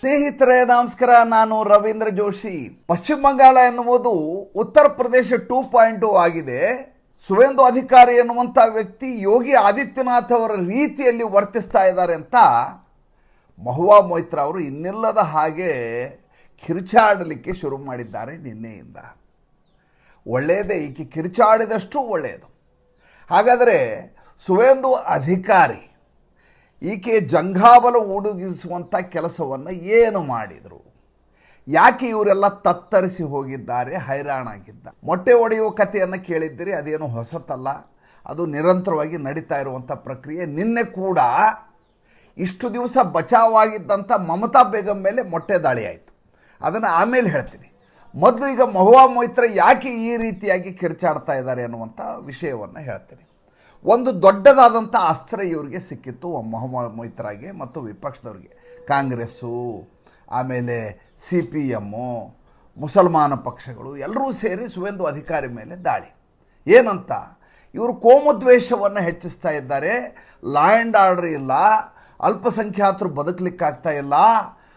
ಸ್ನೇಹಿತರೆ ನಮಸ್ಕಾರ, ನಾನು ರವೀಂದ್ರ ಜೋಶಿ. ಪಶ್ಚಿಮ ಬಂಗಾಳ ಎನ್ನುವುದು ಉತ್ತರ ಪ್ರದೇಶ 2.0 ಆಗಿದೆ. ಸುವೇಂದು ಅಧಿಕಾರಿ ಎನ್ನುವಂಥ ವ್ಯಕ್ತಿ ಯೋಗಿ ಆದಿತ್ಯನಾಥ್ ಅವರ ರೀತಿಯಲ್ಲಿ ವರ್ತಿಸ್ತಾ ಇದ್ದಾರೆ ಅಂತ ಮಹುವಾ ಮೊಯ್ತ್ರಾ ಅವರು ಇನ್ನಿಲ್ಲದ ಹಾಗೆ ಕಿರುಚಾಡಲಿಕ್ಕೆ ಶುರು ಮಾಡಿದ್ದಾರೆ ನಿನ್ನೆಯಿಂದ. ಒಳ್ಳೆಯದೇ, ಈಕೆ ಕಿರುಚಾಡಿದಷ್ಟು ಒಳ್ಳೆಯದು. ಹಾಗಾದರೆ ಸುವೇಂದು ಅಧಿಕಾರಿ ಈಕೆ ಜಂಘಾಬಲ ಉಡುಗಿಸುವಂಥ ಕೆಲಸವನ್ನು ಏನು ಮಾಡಿದರು? ಯಾಕೆ ಇವರೆಲ್ಲ ತತ್ತರಿಸಿ ಹೋಗಿದ್ದಾರೆ, ಹೈರಾಣಾಗಿದ್ದ? ಮೊಟ್ಟೆ ಒಡೆಯುವ ಕಥೆಯನ್ನು ಕೇಳಿದ್ದೀರಿ, ಅದೇನು ಹೊಸತಲ್ಲ, ಅದು ನಿರಂತರವಾಗಿ ನಡೀತಾ ಇರುವಂಥ ಪ್ರಕ್ರಿಯೆ. ನಿನ್ನೆ ಕೂಡ ಇಷ್ಟು ದಿವಸ ಬಚಾವಾಗಿದ್ದಂಥ ಮಮತಾ ಬೇಗಂ ಮೇಲೆ ಮೊಟ್ಟೆ ದಾಳಿ ಆಯಿತು. ಅದನ್ನು ಆಮೇಲೆ ಹೇಳ್ತೀನಿ. ಮೊದಲು ಈಗ ಮಹುವಾ ಮೊಯ್ತ್ರಾ ಯಾಕೆ ಈ ರೀತಿಯಾಗಿ ಕಿರ್ಚಾಡ್ತಾ ಇದ್ದಾರೆ ಅನ್ನುವಂಥ ವಿಷಯವನ್ನು ಹೇಳ್ತೀನಿ. ಒಂದು ದೊಡ್ಡದಾದಂಥ ಅಸ್ತ್ರ ಇವರಿಗೆ ಸಿಕ್ಕಿತ್ತು, ಮಹುವಾ ಮೊಯ್ತ್ರಾಗೆ ಮತ್ತು ವಿಪಕ್ಷದವ್ರಿಗೆ. ಕಾಂಗ್ರೆಸ್ಸು, ಆಮೇಲೆ CPM, ಮುಸಲ್ಮಾನ ಪಕ್ಷಗಳು ಎಲ್ಲರೂ ಸೇರಿ ಸುವೇಂದು ಅಧಿಕಾರಿ ಮೇಲೆ ದಾಳಿ. ಏನಂತ? ಇವರು ಕೋಮುದ್ವೇಷವನ್ನು ಹೆಚ್ಚಿಸ್ತಾ ಇದ್ದಾರೆ, ಲಾ ಆ್ಯಂಡ್ ಆರ್ಡರ್ ಇಲ್ಲ, ಅಲ್ಪಸಂಖ್ಯಾತರು ಬದುಕಲಿಕ್ಕಾಗ್ತಾ ಇಲ್ಲ,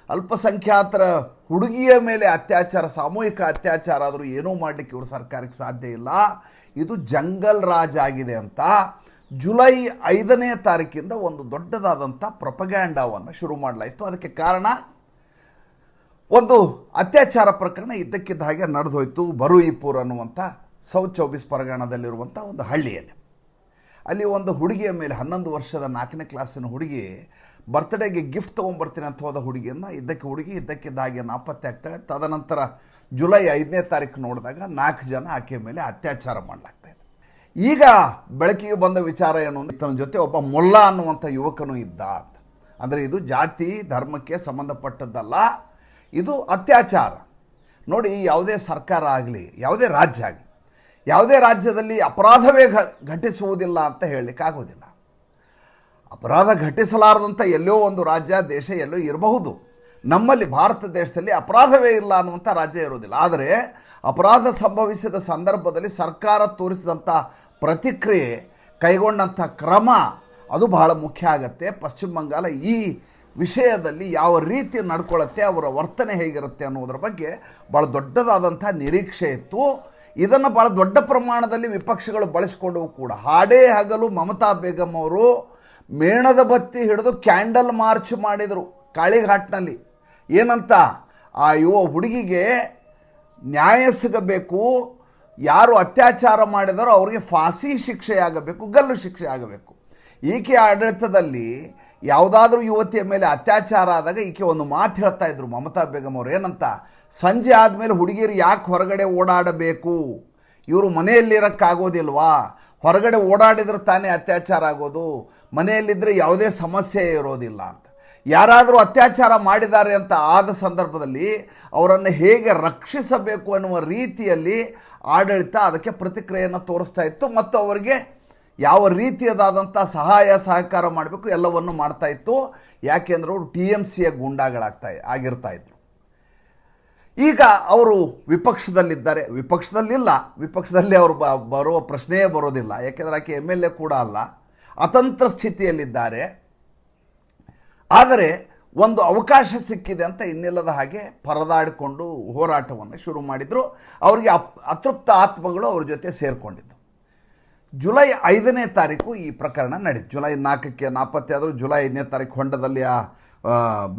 ಅಲ್ಪಸಂಖ್ಯಾತರ ಹುಡುಗಿಯ ಮೇಲೆ ಅತ್ಯಾಚಾರ, ಸಾಮೂಹಿಕ ಅತ್ಯಾಚಾರ ಆದರೂ ಏನೂ ಮಾಡಲಿಕ್ಕೆ ಇವರು ಸರ್ಕಾರಕ್ಕೆ ಸಾಧ್ಯ ಇಲ್ಲ, ಇದು ಜಂಗಲ್ ರಾಜ್ ಆಗಿದೆ ಅಂತ ಜುಲೈ 5ನೇ ತಾರೀಕಿಂದ ಒಂದು ದೊಡ್ಡದಾದಂಥ ಪ್ರೊಪಗ್ಯಾಂಡಾವನ್ನು ಶುರು ಮಾಡಲಾಯಿತು. ಅದಕ್ಕೆ ಕಾರಣ ಒಂದು ಅತ್ಯಾಚಾರ ಪ್ರಕರಣ ಇದ್ದಕ್ಕಿದ್ದ ಹಾಗೆ ನಡೆದೋಯ್ತು. ಬರುಯಿಪುರ್ ಅನ್ನುವಂಥ ಸೌತ್ 24 ಪರಗಣದಲ್ಲಿರುವಂಥ ಒಂದು ಹಳ್ಳಿಯಲ್ಲಿ. ಅಲ್ಲಿ ಒಂದು ಹುಡುಗಿಯ ಮೇಲೆ 11 ವರ್ಷದ 4ನೇ ಕ್ಲಾಸಿನ ಹುಡುಗಿ ಬರ್ತ್ಡೇಗೆ ಗಿಫ್ಟ್ ತೊಗೊಂಬರ್ತೀನಿ ಅಂತ ಹೋದ ಹುಡುಗಿಯನ್ನು ಇದ್ದಕ್ಕಿದ್ದ ಹಾಗೆ ನಾಪತ್ತೆ ಆಗ್ತಾಳೆ. ತದನಂತರ ಜುಲೈ 5ನೇ ತಾರೀಕು ನೋಡಿದಾಗ 4 ಜನ ಆಕೆಯ ಮೇಲೆ ಅತ್ಯಾಚಾರ ಮಾಡಲಾಗ್ತಾ ಇದೆ. ಈಗ ಬೆಳಕಿಗೆ ಬಂದ ವಿಚಾರ ಏನು ಅಂದರೆ, ತನ್ನ ಜೊತೆ ಒಬ್ಬ ಮೊಲ್ಲ ಅನ್ನುವಂಥ ಯುವಕನೂ ಇದ್ದ ಅಂತ. ಅಂದರೆ ಇದು ಜಾತಿ ಧರ್ಮಕ್ಕೆ ಸಂಬಂಧಪಟ್ಟದ್ದಲ್ಲ, ಇದು ಅತ್ಯಾಚಾರ. ನೋಡಿ, ಯಾವುದೇ ಸರ್ಕಾರ ಆಗಲಿ, ಯಾವುದೇ ರಾಜ್ಯ ಆಗಲಿ, ಯಾವುದೇ ರಾಜ್ಯದಲ್ಲಿ ಅಪರಾಧವೇ ಘಟಿಸುವುದಿಲ್ಲ ಅಂತ ಹೇಳಲಿಕ್ಕಾಗೋದಿಲ್ಲ. ಅಪರಾಧ ಘಟಿಸಲಾರದಂಥ ಎಲ್ಲೋ ಒಂದು ರಾಜ್ಯ ದೇಶ ಎಲ್ಲೋ ಇರಬಹುದು. ನಮ್ಮಲ್ಲಿ ಭಾರತ ದೇಶದಲ್ಲಿ ಅಪರಾಧವೇ ಇಲ್ಲ ಅನ್ನುವಂಥ ರಾಜ್ಯ ಇರೋದಿಲ್ಲ. ಆದರೆ ಅಪರಾಧ ಸಂಭವಿಸಿದ ಸಂದರ್ಭದಲ್ಲಿ ಸರ್ಕಾರ ತೋರಿಸಿದಂಥ ಪ್ರತಿಕ್ರಿಯೆ, ಕೈಗೊಂಡಂಥ ಕ್ರಮ, ಅದು ಬಹಳ ಮುಖ್ಯ ಆಗುತ್ತೆ. ಪಶ್ಚಿಮ ಬಂಗಾಳ ಈ ವಿಷಯದಲ್ಲಿ ಯಾವ ರೀತಿ ನಡ್ಕೊಳ್ಳುತ್ತೆ, ಅವರ ವರ್ತನೆ ಹೇಗಿರುತ್ತೆ ಅನ್ನೋದ್ರ ಬಗ್ಗೆ ಭಾಳ ದೊಡ್ಡದಾದಂಥ ನಿರೀಕ್ಷೆ ಇತ್ತು. ಇದನ್ನು ಭಾಳ ದೊಡ್ಡ ಪ್ರಮಾಣದಲ್ಲಿ ವಿಪಕ್ಷಗಳು ಬಳಸಿಕೊಂಡವು ಕೂಡ. ಹಾಡೇ ಹಗಲು ಮಮತಾ ಬೇಗಂ ಅವರು ಮೇಣದ ಬತ್ತಿ ಹಿಡಿದು ಕ್ಯಾಂಡಲ್ ಮಾರ್ಚ್ ಮಾಡಿದರು ಕಾಳಿಘಾಟ್ನಲ್ಲಿ. ಏನಂತ? ಆ ಹುಡುಗಿಗೆ ನ್ಯಾಯ ಸಿಗಬೇಕು, ಯಾರು ಅತ್ಯಾಚಾರ ಮಾಡಿದಾರೋ ಅವ್ರಿಗೆ ಫಾಸಿ ಶಿಕ್ಷೆ ಆಗಬೇಕು, ಗಲ್ಲು ಶಿಕ್ಷೆ ಆಗಬೇಕು. ಈಕೆ ಆಡಳಿತದಲ್ಲಿ ಯಾವುದಾದ್ರೂ ಯುವತಿಯ ಮೇಲೆ ಅತ್ಯಾಚಾರ ಆದಾಗ ಈಕೆ ಒಂದು ಮಾತು ಹೇಳ್ತಾ ಇದ್ರು ಮಮತಾ ಬೇಗಂ ಅವರು. ಏನಂತ? ಸಂಜೆ ಆದಮೇಲೆ ಹುಡುಗಿಯರು ಯಾಕೆ ಹೊರಗಡೆ ಓಡಾಡಬೇಕು, ಇವರು ಮನೆಯಲ್ಲಿರೋಕ್ಕಾಗೋದಿಲ್ವಾ, ಹೊರಗಡೆ ಓಡಾಡಿದ್ರೆ ತಾನೇ ಅತ್ಯಾಚಾರ ಆಗೋದು, ಮನೆಯಲ್ಲಿದ್ದರೆ ಯಾವುದೇ ಸಮಸ್ಯೆ ಇರೋದಿಲ್ಲ ಅಂತ. ಯಾರಾದರೂ ಅತ್ಯಾಚಾರ ಮಾಡಿದ್ದಾರೆ ಅಂತ ಆದ ಸಂದರ್ಭದಲ್ಲಿ ಅವರನ್ನು ಹೇಗೆ ರಕ್ಷಿಸಬೇಕು ಅನ್ನುವ ರೀತಿಯಲ್ಲಿ ಆಡಳಿತ ಅದಕ್ಕೆ ಪ್ರತಿಕ್ರಿಯೆಯನ್ನು ತೋರಿಸ್ತಾ ಇತ್ತು ಮತ್ತು ಅವರಿಗೆ ಯಾವ ರೀತಿಯದಾದಂಥ ಸಹಾಯ ಸಹಕಾರ ಮಾಡಬೇಕು ಎಲ್ಲವನ್ನು ಮಾಡ್ತಾ ಇತ್ತು. ಯಾಕೆಂದ್ರೆ ಅವರು TMCಯ ಆಗಿರ್ತಾ ಇದ್ರು. ಈಗ ಅವರು ವಿಪಕ್ಷದಲ್ಲಿದ್ದಾರೆ. ವಿಪಕ್ಷದಲ್ಲಿ ಅವರು ಬರುವ ಪ್ರಶ್ನೆಯೇ ಬರೋದಿಲ್ಲ. ಯಾಕೆಂದರೆ ಆಕೆ MLA ಕೂಡ ಅಲ್ಲ, ಅತಂತ್ರ ಸ್ಥಿತಿಯಲ್ಲಿದ್ದಾರೆ. ಆದರೆ ಒಂದು ಅವಕಾಶ ಸಿಕ್ಕಿದೆ ಅಂತ ಇನ್ನಿಲ್ಲದ ಹಾಗೆ ಪರದಾಡಿಕೊಂಡು ಹೋರಾಟವನ್ನು ಶುರು ಮಾಡಿದರು. ಅವರಿಗೆ ಅತೃಪ್ತ ಆತ್ಮಗಳು ಅವ್ರ ಜೊತೆ ಸೇರಿಕೊಂಡಿದ್ದು. ಜುಲೈ 5ನೇ ತಾರೀಕು ಈ ಪ್ರಕರಣ ನಡೀತು. ಜುಲೈ 4ಕ್ಕೆ ನಾಪತ್ತೆ ಆದರೂ ಜುಲೈ 5ನೇ ತಾರೀಕು ಹೊಂಡದಲ್ಲಿ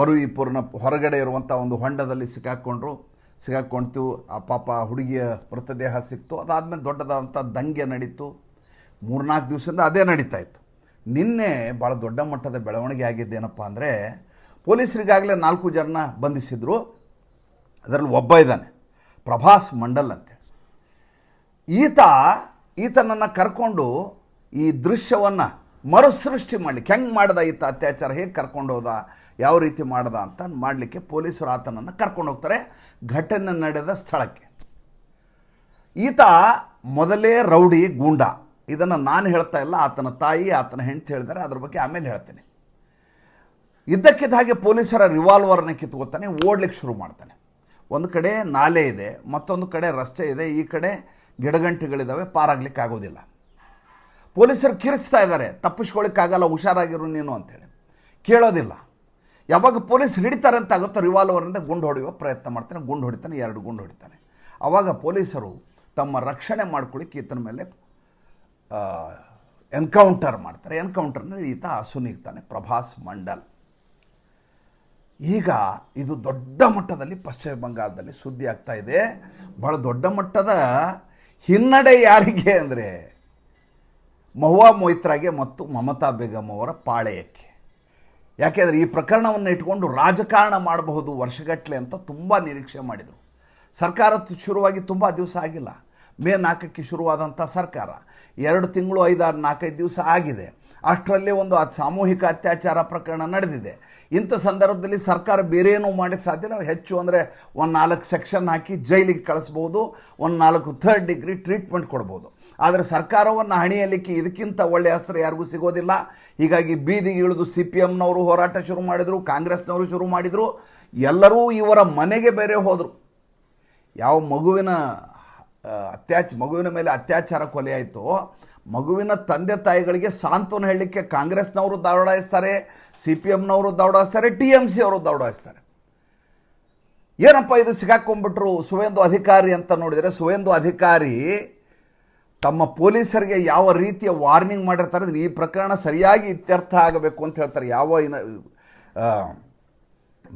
ಬರುಯಿಪುರ್ನ ಹೊರಗಡೆ ಇರುವಂಥ ಒಂದು ಹೊಂಡದಲ್ಲಿ ಸಿಕ್ಕಾಕೊಂತು. ಆ ಪಾಪ ಹುಡುಗಿಯ ಮೃತದೇಹ ಸಿಕ್ತು. ಅದಾದಮೇಲೆ ದೊಡ್ಡದಾದಂಥ ದಂಗೆ ನಡೀತು. 3-4 ದಿವಸದಿಂದ ಅದೇ ನಡೀತಾ ಇತ್ತು. ನಿನ್ನೆ ಭಾಳ ದೊಡ್ಡ ಮಟ್ಟದ ಬೆಳವಣಿಗೆ ಆಗಿದ್ದೇನಪ್ಪ ಅಂದರೆ, ಪೊಲೀಸರಿಗಾಗಲೇ 4 ಜನ ಬಂಧಿಸಿದ್ರು. ಅದರಲ್ಲಿ ಒಬ್ಬ ಇದ್ದಾನೆ, ಪ್ರಭಾಸ್ ಮಂಡಲ್ ಅಂತೇಳಿ. ಈತನನ್ನು ಕರ್ಕೊಂಡು ಈ ದೃಶ್ಯವನ್ನು ಮರುಸೃಷ್ಟಿ ಮಾಡಲಿಕ್ಕೆ, ಹೆಂಗೆ ಮಾಡ್ದ ಈತ ಅತ್ಯಾಚಾರ, ಹೇಗೆ ಕರ್ಕೊಂಡು ಹೋದ, ಯಾವ ರೀತಿ ಮಾಡ್ದ ಅಂತ ಮಾಡಲಿಕ್ಕೆ ಪೊಲೀಸರು ಆತನನ್ನು ಕರ್ಕೊಂಡು ಹೋಗ್ತಾರೆ ಘಟನೆ ನಡೆದ ಸ್ಥಳಕ್ಕೆ. ಈತ ಮೊದಲೇ ರೌಡಿ ಗೂಂಡ. ಇದನ್ನು ನಾನು ಹೇಳ್ತಾ ಇಲ್ಲ, ಆತನ ತಾಯಿ ಆತನ ಹೆಂಡತಿ ಹೇಳಿದ್ದಾರೆ, ಅದ್ರ ಬಗ್ಗೆ ಆಮೇಲೆ ಹೇಳ್ತೇನೆ. ಇದ್ದಕ್ಕಿದ್ದ ಹಾಗೆ ಪೊಲೀಸರ ರಿವಾಲ್ವರ್ನ ಕಿತ್ಕೋತಾನೆ, ಓಡ್ಲಿಕ್ಕೆ ಶುರು ಮಾಡ್ತಾನೆ. ಒಂದು ಕಡೆ ನಾಲೆ ಇದೆ, ಮತ್ತೊಂದು ಕಡೆ ರಸ್ತೆ ಇದೆ, ಈ ಕಡೆ ಗಿಡಗಂಟೆಗಳಿದ್ದಾವೆ, ಪಾರಾಗ್ಲಿಕ್ಕೆ ಆಗೋದಿಲ್ಲ. ಪೊಲೀಸರು ಕಿರಿಸ್ತಾ ಇದ್ದಾರೆ, ತಪ್ಪಿಸ್ಕೊಳ್ಳಿಕ್ಕಾಗಲ್ಲ, ಹುಷಾರಾಗಿರು ನೀನು ಅಂತೇಳಿ. ಕೇಳೋದಿಲ್ಲ. ಯಾವಾಗ ಪೊಲೀಸ್ ಹಿಡಿತಾರೆ ಅಂತ ಆಗುತ್ತೋ ರಿವಾಲ್ವರಿಂದ ಗುಂಡು ಹೊಡೆಯುವ ಪ್ರಯತ್ನ ಮಾಡ್ತಾನೆ, ಗುಂಡು ಹೊಡಿತಾನೆ, 2 ಗುಂಡು ಹೊಡಿತಾನೆ. ಆವಾಗ ಪೊಲೀಸರು ತಮ್ಮ ರಕ್ಷಣೆ ಮಾಡ್ಕೊಳ್ಳಿಕ್ಕೆ ಈತನ ಮೇಲೆ ಎನ್ಕೌಂಟರ್ ಮಾಡ್ತಾರೆ. ಎನ್ಕೌಂಟರ್ನಲ್ಲಿ ಈತ ಅಸುನೀಗ್ತಾನೆ, ಪ್ರಭಾಸ್ ಮಂಡಲ್. ಈಗ ಇದು ದೊಡ್ಡ ಮಟ್ಟದಲ್ಲಿ ಪಶ್ಚಿಮ ಬಂಗಾಳದಲ್ಲಿ ಸುದ್ದಿ ಆಗ್ತಾ ಇದೆ. ಬಹಳ ದೊಡ್ಡ ಮಟ್ಟದ ಹಿನ್ನಡೆ ಯಾರಿಗೆ ಅಂದರೆ ಮಹುವಾ ಮೊಯ್ತ್ರಾಗೆ ಮತ್ತು ಮಮತಾ ಬೇಗಂ ಅವರ ಪಾಳೆಯಕ್ಕೆ. ಯಾಕೆಂದರೆ ಈ ಪ್ರಕರಣವನ್ನು ಇಟ್ಕೊಂಡು ರಾಜಕಾರಣ ಮಾಡಬಹುದು ವರ್ಷಗಟ್ಟಲೆ ಅಂತ ತುಂಬ ನಿರೀಕ್ಷೆ ಮಾಡಿದರು. ಸರ್ಕಾರ ಶುರುವಾಗಿ ತುಂಬ ದಿವಸ ಆಗಿಲ್ಲ. ಮೇ 4ಕ್ಕೆ ಶುರುವಾದಂಥ ಸರ್ಕಾರ 2 ತಿಂಗಳು 5-4 ದಿವಸ ಆಗಿದೆ. ಅಷ್ಟರಲ್ಲಿ ಒಂದು ಸಾಮೂಹಿಕ ಅತ್ಯಾಚಾರ ಪ್ರಕರಣ ನಡೆದಿದೆ. ಇಂಥ ಸಂದರ್ಭದಲ್ಲಿ ಸರ್ಕಾರ ಬೇರೆ ಏನೂ ಮಾಡೋಕ್ಕೆ ಸಾಧ್ಯ ಇಲ್ಲ. ಹೆಚ್ಚು ಅಂದರೆ 4 ಸೆಕ್ಷನ್ ಹಾಕಿ ಜೈಲಿಗೆ ಕಳಿಸ್ಬೋದು, 4 3rd ಡಿಗ್ರಿ ಟ್ರೀಟ್ಮೆಂಟ್ ಕೊಡ್ಬೋದು. ಆದರೆ ಸರ್ಕಾರವನ್ನು ಹಣಿಯಲಿಕ್ಕೆ ಇದಕ್ಕಿಂತ ಒಳ್ಳೆಯ ಅಸ್ತ್ರ ಯಾರಿಗೂ ಸಿಗೋದಿಲ್ಲ. ಹೀಗಾಗಿ ಬೀದಿಗೆ ಇಳಿದು CPMನವರು ಹೋರಾಟ ಶುರು ಮಾಡಿದರು, ಕಾಂಗ್ರೆಸ್ನವರು ಶುರು ಮಾಡಿದರು. ಎಲ್ಲರೂ ಇವರ ಮನೆಗೆ ಬೇರೆ ಹೋದರು. ಯಾವ ಮಗುವಿನ ಮೇಲೆ ಅತ್ಯಾಚಾರ ಕೊಲೆ ಆಯಿತು, ಮಗುವಿನ ತಂದೆ ತಾಯಿಗಳಿಗೆ ಸಾಂತ್ವನ ಹೇಳಲಿಕ್ಕೆ ಕಾಂಗ್ರೆಸ್ನವರು ದೌಡಾಯಿಸ್ತಾರೆ, CPMನವರು ದೌಡಾಯಿಸ್ತಾರೆ, TMC ಅವರು ದೌಡಾಯಿಸ್ತಾರೆ. ಏನಪ್ಪ ಇದು ಸಿಗಾಕೊಂಡ್ಬಿಟ್ರು ಸುವೇಂದು ಅಧಿಕಾರಿ ಅಂತ ನೋಡಿದರೆ, ಸುವೇಂದು ಅಧಿಕಾರಿ ತಮ್ಮ ಪೊಲೀಸರಿಗೆ ಯಾವ ರೀತಿಯ ವಾರ್ನಿಂಗ್ ಮಾಡಿರ್ತಾರೆ, ಈ ಪ್ರಕರಣ ಸರಿಯಾಗಿ ಇತ್ಯರ್ಥ ಆಗಬೇಕು ಅಂತ ಹೇಳ್ತಾರೆ. ಯಾವ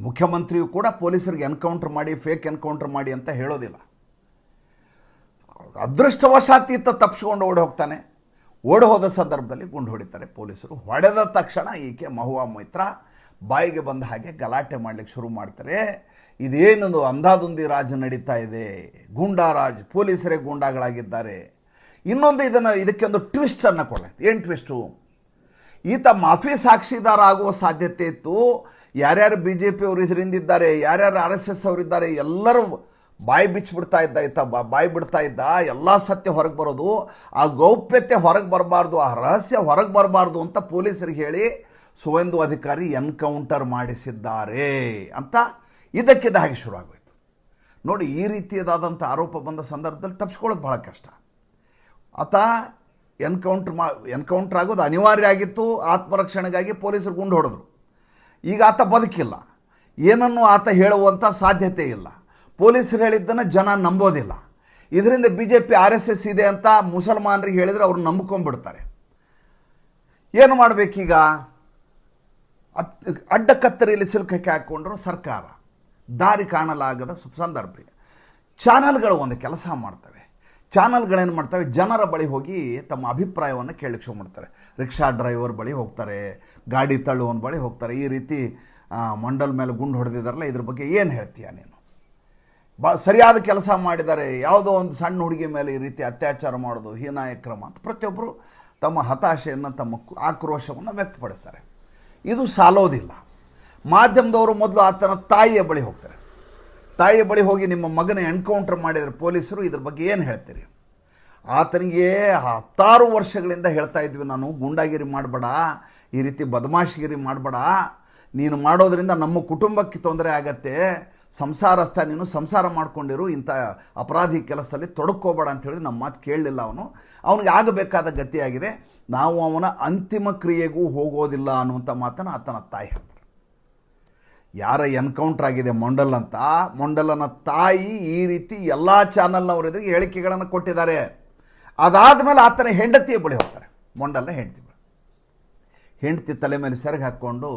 ಮುಖ್ಯಮಂತ್ರಿಯು ಕೂಡ ಪೊಲೀಸರಿಗೆ ಎನ್ಕೌಂಟರ್ ಮಾಡಿ, ಫೇಕ್ ಎನ್ಕೌಂಟರ್ ಮಾಡಿ ಅಂತ ಹೇಳೋದಿಲ್ಲ. ಅದೃಷ್ಟವಶಾತ್ ಈತ ತಪ್ಪಿಸ್ಕೊಂಡು ಓಡಿ ಹೋಗ್ತಾನೆ. ಓಡಿ ಹೋದ ಸಂದರ್ಭದಲ್ಲಿ ಗುಂಡು ಹೊಡಿತಾರೆ ಪೊಲೀಸರು. ಹೊಡೆದ ತಕ್ಷಣ ಈಕೆ ಮಹುವಾ ಮೊಯ್ತ್ರಾ ಬಾಯಿಗೆ ಬಂದ ಹಾಗೆ ಗಲಾಟೆ ಮಾಡಲಿಕ್ಕೆ ಶುರು ಮಾಡ್ತಾರೆ. ಇದೇನೊಂದು ಅಂಧಾದುಂದಿ ರಾಜ ನಡೀತಾ ಇದೆ, ಗೂಂಡಾರಾಜ್, ಪೊಲೀಸರೇ ಗೂಂಡಾಗಳಾಗಿದ್ದಾರೆ. ಇನ್ನೊಂದು ಇದಕ್ಕೊಂದು ಟ್ವಿಸ್ಟನ್ನು ಕೊಡಲಾಯ್ತು. ಏನು ಟ್ವಿಸ್ಟು? ಈತ ಮಾಫಿ ಸಾಕ್ಷಿದಾರ ಆಗುವ ಸಾಧ್ಯತೆ ಇತ್ತು. ಯಾರ್ಯಾರು BJP ಅವರು ಇದರಿಂದಿದ್ದಾರೆ, ಯಾರ್ಯಾರು RSS ಅವರಿದ್ದಾರೆ, ಎಲ್ಲರೂ ಬಾಯಿ ಬಿಚ್ಚಿಬಿಡ್ತಾ ಇದ್ದ. ಈತ ಬಾಯಿ ಬಿಡ್ತಾ ಇದ್ದ. ಎಲ್ಲ ಸತ್ಯ ಹೊರಗೆ ಬರೋದು, ಆ ಗೌಪ್ಯತೆ ಹೊರಗೆ ಬರಬಾರ್ದು, ಆ ರಹಸ್ಯ ಹೊರಗೆ ಬರಬಾರ್ದು ಅಂತ ಪೊಲೀಸರಿಗೆ ಹೇಳಿ ಸುವೇಂದು ಅಧಿಕಾರಿ ಎನ್ಕೌಂಟರ್ ಮಾಡಿಸಿದ್ದಾರೆ ಅಂತ ಇದಕ್ಕಿದ್ದ ಹಾಗೆ ಶುರುವಾಗೋಯ್ತು. ನೋಡಿ, ಈ ರೀತಿಯದಾದಂಥ ಆರೋಪ ಬಂದ ಸಂದರ್ಭದಲ್ಲಿ ತಪ್ಪಿಸ್ಕೊಳ್ಳೋದು ಬಹಳ ಕಷ್ಟ. ಆತ ಎನ್ಕೌಂಟರ್ ಆಗೋದು ಅನಿವಾರ್ಯ ಆಗಿತ್ತು. ಆತ್ಮರಕ್ಷಣೆಗಾಗಿ ಪೊಲೀಸರು ಗುಂಡು ಹೊಡೆದ್ರು. ಈಗ ಆತ ಬದುಕಿಲ್ಲ. ಏನನ್ನು ಆತ ಹೇಳುವಂಥ ಸಾಧ್ಯತೆ ಇಲ್ಲ. ಪೊಲೀಸರು ಹೇಳಿದ್ದನ್ನು ಜನ ನಂಬೋದಿಲ್ಲ. ಇದರಿಂದ BJP RSS ಇದೆ ಅಂತ ಮುಸಲ್ಮಾನರಿಗೆ ಹೇಳಿದರೆ ಅವ್ರು ನಂಬ್ಕೊಂಡ್ಬಿಡ್ತಾರೆ. ಏನು ಮಾಡಬೇಕೀಗ? ಅಡ್ಡ ಕತ್ತರಿಯಲ್ಲಿ ಸಿಲುಕಕ್ಕೆ ಹಾಕ್ಕೊಂಡ್ರು ಸರ್ಕಾರ. ದಾರಿ ಕಾಣಲಾಗದ ಸಂದರ್ಭ. ಚಾನಲ್ಗಳು ಒಂದು ಕೆಲಸ ಮಾಡ್ತವೆ. ಚಾನಲ್ಗಳೇನು ಮಾಡ್ತವೆ? ಜನರ ಬಳಿ ಹೋಗಿ ತಮ್ಮ ಅಭಿಪ್ರಾಯವನ್ನು ಕೇಳಲಿಕ್ಕೆ ಶುರು ಮಾಡ್ತಾರೆ. ರಿಕ್ಷಾ ಡ್ರೈವರ್ ಬಳಿ ಹೋಗ್ತಾರೆ, ಗಾಡಿ ತಳ್ಳುವನ ಬಳಿ ಹೋಗ್ತಾರೆ. ಈ ರೀತಿ ಮಂಡಲ್ ಮೇಲೆ ಗುಂಡು ಹೊಡೆದಿದ್ದಾರಲ್ಲ, ಇದ್ರ ಬಗ್ಗೆ ಏನು ಹೇಳ್ತೀಯ ನೀನು? ಸರಿಯಾದ ಕೆಲಸ ಮಾಡಿದ್ದಾರೆ, ಯಾವುದೋ ಒಂದು ಸಣ್ಣ ಹುಡುಗಿ ಮೇಲೆ ಈ ರೀತಿ ಅತ್ಯಾಚಾರ ಮಾಡೋದು ಹೀನಾಯ ಕ್ರಮ ಅಂತ ಪ್ರತಿಯೊಬ್ಬರು ತಮ್ಮ ಹತಾಶೆಯನ್ನು, ತಮ್ಮ ಆಕ್ರೋಶವನ್ನು ವ್ಯಕ್ತಪಡಿಸ್ತಾರೆ. ಇದು ಸಾಲೋದಿಲ್ಲ. ಮಾಧ್ಯಮದವರು ಮೊದಲು ಆತನ ತಾಯಿಯ ಬಳಿ ಹೋಗ್ತಾರೆ. ತಾಯಿಯ ಬಳಿ ಹೋಗಿ ನಿಮ್ಮ ಮಗನ ಎನ್ಕೌಂಟರ್ ಮಾಡಿದರೆ ಪೊಲೀಸರು, ಇದ್ರ ಬಗ್ಗೆ ಏನು ಹೇಳ್ತೀರಿ? ಆತನಿಗೆ 10 ವರ್ಷಗಳಿಂದ ಹೇಳ್ತಾ ಇದ್ವಿ ನಾನು, ಗೂಂಡಾಗಿರಿ ಮಾಡಬೇಡ, ಈ ರೀತಿ ಬದಮಾಶಿಗಿರಿ ಮಾಡಬೇಡ, ನೀನು ಮಾಡೋದರಿಂದ ನಮ್ಮ ಕುಟುಂಬಕ್ಕೆ ತೊಂದರೆ ಆಗತ್ತೆ, ಸಂಸಾರಸ್ಥ ನೀನು, ಸಂಸಾರ ಮಾಡ್ಕೊಂಡಿರು, ಇಂಥ ಅಪರಾಧಿ ಕೆಲಸದಲ್ಲಿ ತೊಡಕೋಬೇಡ ಅಂತ ಹೇಳಿದ್ರೆ ನಮ್ಮ ಮಾತು ಕೇಳಲಿಲ್ಲ. ಅವನಿಗೆ ಆಗಬೇಕಾದ ಗತಿಯಾಗಿದೆ, ನಾವು ಅವನ ಅಂತಿಮ ಕ್ರಿಯೆಗೂ ಹೋಗೋದಿಲ್ಲ ಅನ್ನುವಂಥ ಮಾತನ್ನು ಆತನ ತಾಯಿ ಹೇಳ್ತಾರೆ. ಯಾರ ಎನ್ಕೌಂಟರ್ ಆಗಿದೆ ಮಂಡಲ್ ಅಂತ, ಮಂಡಲನ ತಾಯಿ ಈ ರೀತಿ ಎಲ್ಲ ಚಾನಲ್ನವರೆದುರಿಗೆ ಹೇಳಿಕೆಗಳನ್ನು ಕೊಟ್ಟಿದ್ದಾರೆ. ಅದಾದ ಮೇಲೆ ಆತನ ಹೆಂಡತಿಯ ಬಳಿ ಹೋಗ್ತಾರೆ. ಮಂಡಲ್ನ ಹೆಂಡತಿ ತಲೆ ಮೇಲೆ ಸೆರಗಿ ಹಾಕ್ಕೊಂಡು,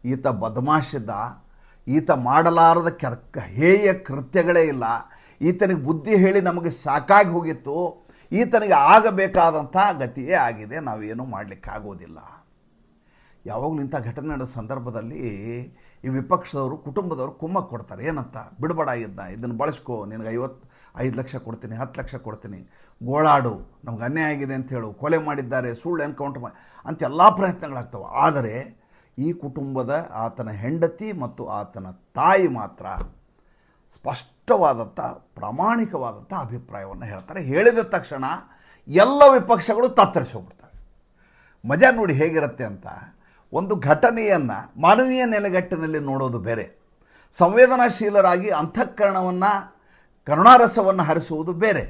ಈತ ಬದಮಾಶಿದ್ದ, ಈತ ಮಾಡಲಾರದ ಹೇಯ ಕೃತ್ಯಗಳೇ ಇಲ್ಲ, ಈತನಿಗೆ ಬುದ್ಧಿ ಹೇಳಿ ನಮಗೆ ಸಾಕಾಗಿ ಹೋಗಿತ್ತು, ಈತನಿಗೆ ಆಗಬೇಕಾದಂಥ ಗತಿಯೇ ಆಗಿದೆ, ನಾವೇನೂ ಮಾಡಲಿಕ್ಕಾಗೋದಿಲ್ಲ. ಯಾವಾಗಲೂ ಇಂಥ ಘಟನೆ ನಡೆದ ಸಂದರ್ಭದಲ್ಲಿ ಈ ವಿಪಕ್ಷದವರು, ಕುಟುಂಬದವರು ಕುಮ್ಮಕ್ಕೆ ಕೊಡ್ತಾರೆ. ಏನಂತ? ಬಿಡಬೇಡ, ಇದನ್ನು ಬಳಸ್ಕೋ, ನಿನಗೆ 5 ಲಕ್ಷ ಕೊಡ್ತೀನಿ, 10 ಲಕ್ಷ ಕೊಡ್ತೀನಿ, ಗೋಳಾಡು, ನಮ್ಗೆ ಅನ್ಯಾಯ ಆಗಿದೆ ಅಂತ ಹೇಳು, ಕೊಲೆ ಮಾಡಿದ್ದಾರೆ, ಸುಳ್ಳು ಎನ್ಕೌಂಟರ್ ಮಾಡಿ ಅಂತ ಎಲ್ಲ ಪ್ರಯತ್ನಗಳಾಗ್ತವೆ. ಆದರೆ ಈ ಕುಟುಂಬದ ಆತನ ಹೆಂಡತಿ ಮತ್ತು ಆತನ ತಾಯಿ ಮಾತ್ರ ಸ್ಪಷ್ಟವಾದಂಥ, ಪ್ರಾಮಾಣಿಕವಾದಂಥ ಅಭಿಪ್ರಾಯವನ್ನು ಹೇಳ್ತಾರೆ. ಹೇಳಿದ ತಕ್ಷಣ ಎಲ್ಲ ವಿಪಕ್ಷಗಳು ತತ್ತರಿಸಿ ಹೋಗ್ಬಿಡ್ತವೆ. ಮಜಾ ನೋಡಿ ಹೇಗಿರುತ್ತೆ ಅಂತ. ಒಂದು ಘಟನೆಯನ್ನು ಮಾನವೀಯ ನೆಲೆಗಟ್ಟಿನಲ್ಲಿ ನೋಡೋದು ಬೇರೆ, ಸಂವೇದನಾಶೀಲರಾಗಿ ಅಂತಃಕರಣವನ್ನು, ಕರುಣಾರಸವನ್ನು ಹರಿಸುವುದು ಬೇರೆ.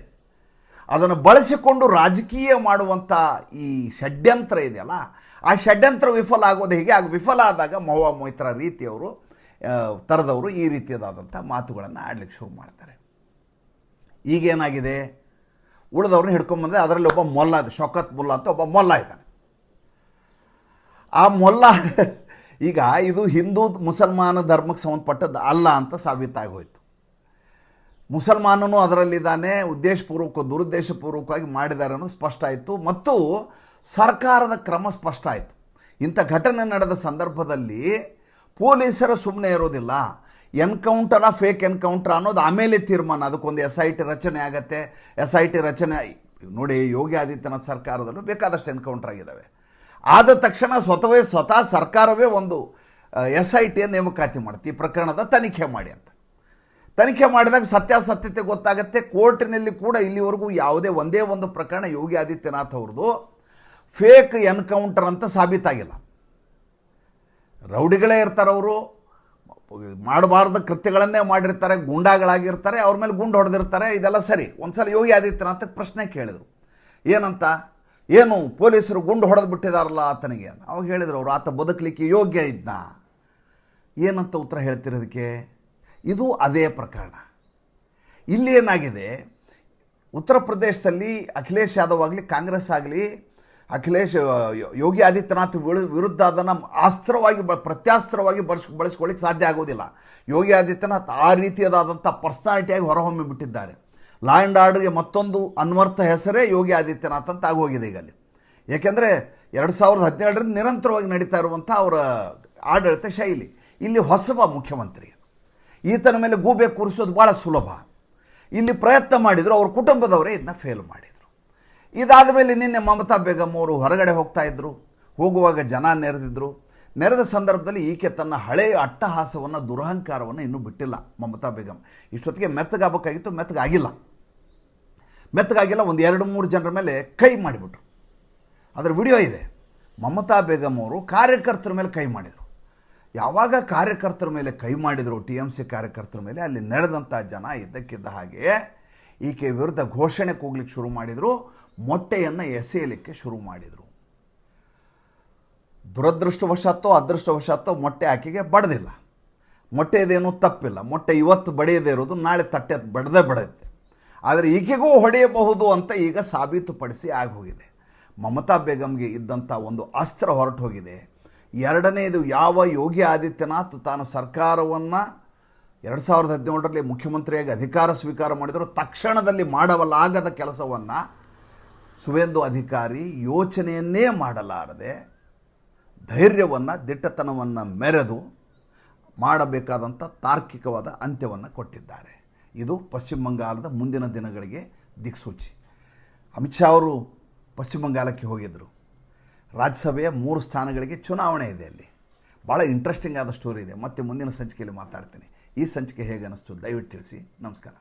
ಅದನ್ನು ಬಳಸಿಕೊಂಡು ರಾಜಕೀಯ ಮಾಡುವಂಥ ಈ ಷಡ್ಯಂತ್ರ ಇದೆಯಲ್ಲ, ಆ ಷಡ್ಯಂತ್ರ ವಿಫಲ ಆಗೋದು ಹೇಗೆ? ಆಗ ವಿಫಲ ಆದಾಗ ಮಹುವಾ ಮೊಯ್ತ್ರಾ ರೀತಿಯವರು ಥರದವರು ಈ ರೀತಿಯಾದಂಥ ಮಾತುಗಳನ್ನು ಆಡಲಿಕ್ಕೆ ಶುರು ಮಾಡ್ತಾರೆ. ಈಗೇನಾಗಿದೆ, ಉಳಿದವ್ರನ್ನ ಹಿಡ್ಕೊಂಬಂದರೆ ಅದರಲ್ಲಿ ಒಬ್ಬ ಮೊಲ್ಲ ಇದೆ, ಶೌಕತ್ ಮುಲ್ಲಾ ಅಂತ ಒಬ್ಬ ಮೊಲ್ಲ ಇದ್ದಾನೆ. ಆ ಮೊಲ್ಲ ಈಗ ಇದು ಹಿಂದೂ ಮುಸಲ್ಮಾನ ಧರ್ಮಕ್ಕೆ ಸಂಬಂಧಪಟ್ಟದ್ದು ಅಲ್ಲ ಅಂತ ಸಾಬೀತಾಗಿ ಹೋಯಿತು. ಮುಸಲ್ಮಾನನು ಅದರಲ್ಲಿದ್ದಾನೆ, ದುರುದ್ದೇಶಪೂರ್ವಕವಾಗಿ ಮಾಡಿದ್ದಾರೆ ಅನ್ನೋದು ಸ್ಪಷ್ಟ ಆಯಿತು. ಮತ್ತು ಸರ್ಕಾರದ ಕ್ರಮ ಸ್ಪಷ್ಟ ಆಯಿತು. ಇಂಥ ಘಟನೆ ನಡೆದ ಸಂದರ್ಭದಲ್ಲಿ ಪೊಲೀಸರು ಸುಮ್ಮನೆ ಇರೋದಿಲ್ಲ. ಎನ್ಕೌಂಟರ ಫೇಕ್ ಎನ್ಕೌಂಟರ್ ಅನ್ನೋದು ಆಮೇಲೆ ತೀರ್ಮಾನ. ಅದಕ್ಕೊಂದು SIT ರಚನೆ ಆಗತ್ತೆ. SIT ರಚನೆ ನೋಡಿ, ಯೋಗಿ ಆದಿತ್ಯನಾಥ್ ಸರ್ಕಾರದಲ್ಲೂ ಬೇಕಾದಷ್ಟು ಎನ್ಕೌಂಟರ್ ಆಗಿದ್ದಾವೆ. ಆದ ತಕ್ಷಣ ಸ್ವತಃ ಸರ್ಕಾರವೇ ಒಂದು SIT ನೇಮಕಾತಿ ಮಾಡುತ್ತೆ, ಈ ಪ್ರಕರಣದ ತನಿಖೆ ಮಾಡಿ ಅಂತ. ತನಿಖೆ ಮಾಡಿದಾಗ ಸತ್ಯಾಸತ್ಯತೆ ಗೊತ್ತಾಗುತ್ತೆ. ಕೋರ್ಟಿನಲ್ಲಿ ಕೂಡ ಇಲ್ಲಿವರೆಗೂ ಒಂದೇ ಒಂದು ಪ್ರಕರಣ ಯೋಗಿ ಆದಿತ್ಯನಾಥ್ ಅವ್ರದ್ದು ಫೇಕ್ ಎನ್ಕೌಂಟರ್ ಅಂತ ಸಾಬೀತಾಗಿಲ್ಲ. ರೌಡಿಗಳೇ ಇರ್ತಾರೆ, ಅವರು ಮಾಡಬಾರ್ದ ಕೃತ್ಯಗಳನ್ನೇ ಮಾಡಿರ್ತಾರೆ, ಗುಂಡಾಗಳಾಗಿರ್ತಾರೆ, ಅವ್ರ ಮೇಲೆ ಗುಂಡು ಹೊಡೆದಿರ್ತಾರೆ, ಇದೆಲ್ಲ ಸರಿ. ಒಂದು ಸಲ ಯೋಗಿ ಆದಿತ್ಯನಾಥ್ ಪ್ರಶ್ನೆ ಕೇಳಿದರು, ಏನಂತ, ಏನು ಪೊಲೀಸರು ಗುಂಡು ಹೊಡೆದು ಬಿಟ್ಟಿದಾರಲ್ಲ ಆತನಿಗೆ ಅಂತ. ಅವಾಗ ಹೇಳಿದ್ರು ಅವರು, ಆತ ಬದುಕಲಿಕ್ಕೆ ಯೋಗ್ಯ ಇದ್ನ. ಏನಂತ ಉತ್ತರ ಹೇಳ್ತಿರೋದಕ್ಕೆ? ಇದು ಅದೇ ಪ್ರಕರಣ. ಇಲ್ಲಿ ಏನಾಗಿದೆ, ಉತ್ತರ ಪ್ರದೇಶದಲ್ಲಿ ಅಖಿಲೇಶ್ ಯಾದವ್ ಆಗಲಿ ಕಾಂಗ್ರೆಸ್ ಆಗಲಿ ಯೋಗಿ ಆದಿತ್ಯನಾಥ್ ವಿರುದ್ಧ ಅದನ್ನು ಪ್ರತ್ಯಾಸ್ತ್ರವಾಗಿ ಬಳಸ್ಕೊಳ್ಳಿಕ್ಕೆ ಸಾಧ್ಯ ಆಗೋದಿಲ್ಲ. ಯೋಗಿ ಆದಿತ್ಯನಾಥ್ ಆ ರೀತಿಯಾದಂಥ ಪರ್ಸನಾಲಿಟಿಯಾಗಿ ಹೊರಹೊಮ್ಮಿ ಬಿಟ್ಟಿದ್ದಾರೆ. ಲಾ ಆ್ಯಂಡ್ ಆರ್ಡರ್ಗೆ ಮತ್ತೊಂದು ಅನ್ವರ್ಥ ಹೆಸರೇ ಯೋಗಿ ಆದಿತ್ಯನಾಥ್ ಅಂತ ಆಗೋಗಿದೆ ಈಗ ಅಲ್ಲಿ. ಏಕೆಂದರೆ 2017ರಿಂದ ನಿರಂತರವಾಗಿ ನಡೀತಾ ಇರುವಂಥ ಅವರ ಆಡಳಿತ ಶೈಲಿ. ಇಲ್ಲಿ ಹೊಸಬ ಮುಖ್ಯಮಂತ್ರಿ, ಈತನ ಮೇಲೆ ಗೂಬೆ ಕೂರಿಸೋದು ಭಾಳ ಸುಲಭ. ಇಲ್ಲಿ ಪ್ರಯತ್ನ ಮಾಡಿದರು, ಅವ್ರ ಕುಟುಂಬದವರೇ ಇದನ್ನ ಫೇಲ್ ಮಾಡಿದರು. ಇದಾದ ಮೇಲೆ ನಿನ್ನೆ ಮಮತಾ ಬೇಗಂ ಅವರು ಹೊರಗಡೆ ಹೋಗ್ತಾ ಇದ್ದರು. ಹೋಗುವಾಗ ಜನ ನೆರೆದ ಸಂದರ್ಭದಲ್ಲಿ ಈಕೆ ತನ್ನ ಹಳೆಯ ಅಟ್ಟಹಾಸವನ್ನು, ದುರಹಂಕಾರವನ್ನು ಇನ್ನೂ ಬಿಟ್ಟಿಲ್ಲ. ಮಮತಾ ಬೇಗಂ ಇಷ್ಟೊತ್ತಿಗೆ ಮೆತ್ತಗಾಗಬೇಕಾಗಿತ್ತು, ಮೆತ್ತಗಾಗಿಲ್ಲ. ಒಂದು 2-3 ಜನರ ಮೇಲೆ ಕೈ ಮಾಡಿಬಿಟ್ರು. ಅದರ ವಿಡಿಯೋ ಇದೆ. ಮಮತಾ ಬೇಗಂ ಅವರು ಕಾರ್ಯಕರ್ತರ ಮೇಲೆ ಕೈ ಮಾಡಿದರು. ಯಾವಾಗ ಕಾರ್ಯಕರ್ತರ ಮೇಲೆ ಕೈ ಮಾಡಿದರು, TMC ಕಾರ್ಯಕರ್ತರ ಮೇಲೆ, ಅಲ್ಲಿ ನಡೆದಂಥ ಜನ ಇದ್ದಕ್ಕಿದ್ದ ಹಾಗೆ ಈಕೆ ವಿರುದ್ಧ ಘೋಷಣೆ ಕೂಗ್ಲಿಕ್ಕೆ ಶುರು ಮಾಡಿದರು, ಮೊಟ್ಟೆಯನ್ನು ಎಸೆಯಲಿಕ್ಕೆ ಶುರು ಮಾಡಿದರು. ದುರದೃಷ್ಟವಶಾತ್ತೋ ಅದೃಷ್ಟವಶಾತ್ತೋ ಮೊಟ್ಟೆ ಆಕೆಗೆ ಬಡ್ದಿಲ್ಲ. ಮೊಟ್ಟೆದೇನೂ ತಪ್ಪಿಲ್ಲ. ಮೊಟ್ಟೆ ಇವತ್ತು ಬಡಿಯದೇ ಇರೋದು ನಾಳೆ ತಟ್ಟೆ ಬಡೆಯುತ್ತೆ. ಆದರೆ ಈಕೆಗೂ ಹೊಡೆಯಬಹುದು ಅಂತ ಈಗ ಸಾಬೀತುಪಡಿಸಿ ಆಗೋಗಿದೆ. ಮಮತಾ ಬೇಗಂಗೆ ಇದ್ದಂಥ ಒಂದು ಅಸ್ತ್ರ ಹೊರಟು ಹೋಗಿದೆ. ಎರಡನೇದು, ಯಾವ ಯೋಗಿ ಆದಿತ್ಯನಾಥ್ ತಾನು ಸರ್ಕಾರವನ್ನು 2017ರಲ್ಲಿ ಮುಖ್ಯಮಂತ್ರಿಯಾಗಿ ಅಧಿಕಾರ ಸ್ವೀಕಾರ ಮಾಡಿದರೂ ತಕ್ಷಣದಲ್ಲಿ ಮಾಡಲಾಗದ ಕೆಲಸವನ್ನು ಸುವೇಂದು ಅಧಿಕಾರಿ ಯೋಚನೆಯನ್ನೇ ಮಾಡಲಾರದೆ ಧೈರ್ಯವನ್ನು, ದಿಟ್ಟತನವನ್ನು ಮೆರೆದು ಮಾಡಬೇಕಾದಂಥ ತಾರ್ಕಿಕವಾದ ಅಂತ್ಯವನ್ನು ಕೊಟ್ಟಿದ್ದಾರೆ. ಇದು ಪಶ್ಚಿಮ ಬಂಗಾಳದ ಮುಂದಿನ ದಿನಗಳಿಗೆ ದಿಕ್ಸೂಚಿ. ಅಮಿತ್ ಶಾ ಅವರು ಪಶ್ಚಿಮ ಬಂಗಾಳಕ್ಕೆ ಹೋಗಿದ್ದರು. ರಾಜ್ಯಸಭೆಯ 3 ಸ್ಥಾನಗಳಿಗೆ ಚುನಾವಣೆ ಇದೆ. ಅಲ್ಲಿ ಭಾಳ ಇಂಟ್ರೆಸ್ಟಿಂಗ್ ಆದ ಸ್ಟೋರಿ ಇದೆ. ಮತ್ತೆ ಮುಂದಿನ ಸಂಚಿಕೆಯಲ್ಲಿ ಮಾತಾಡ್ತೀನಿ. ಈ ಸಂಚಿಕೆ ಹೇಗೆ ಅನ್ನಿಸ್ತು ದಯವಿಟ್ಟು ತಿಳಿಸಿ. ನಮಸ್ಕಾರ.